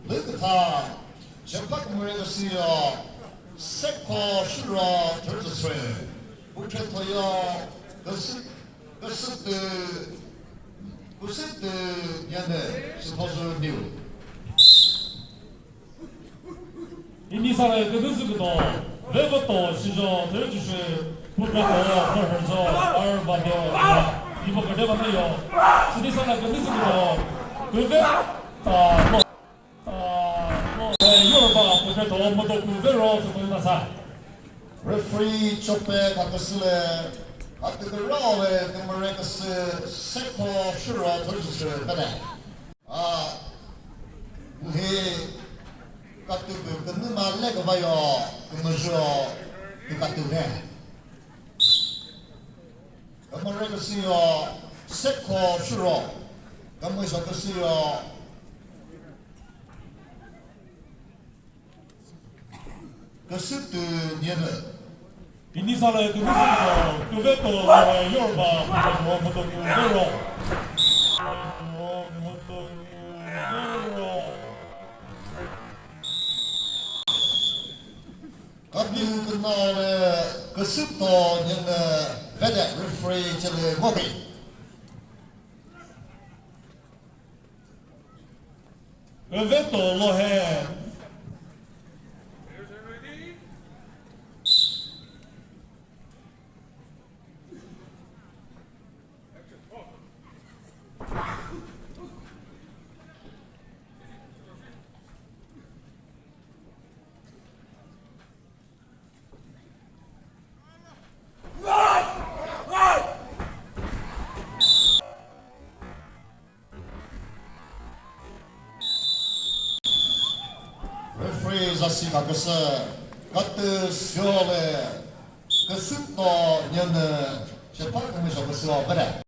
Lukata, Japak Muragasia, Sekpo Shura, Turtle, Uchetoya, the Sit Yane, supposed new. 인디사의 그것부터 외부터 시저 대주시 부탁하고 그래서 알바디오 이번 걸 내봤네요. 인디사의 그것부터 그게 유럽아 그래도 모두 그대로 수고하사. Referee Chope Kakasile, at the Rale, the Marakas, Sekpo Shura, Turtle, Bene. Katu kena malek kebayo kemuso katu ne. Kemudian kesio sekko shuro, kemudian kesio kesutu niene. 인디사의 그것부터 그것도 유럽아 모두 그대로 Kami kenal kesuto yang beda referee jadi mobil. evento lo è Referee zasi kakasa kata siole kesuto yang sepak kemuso kesuo beda.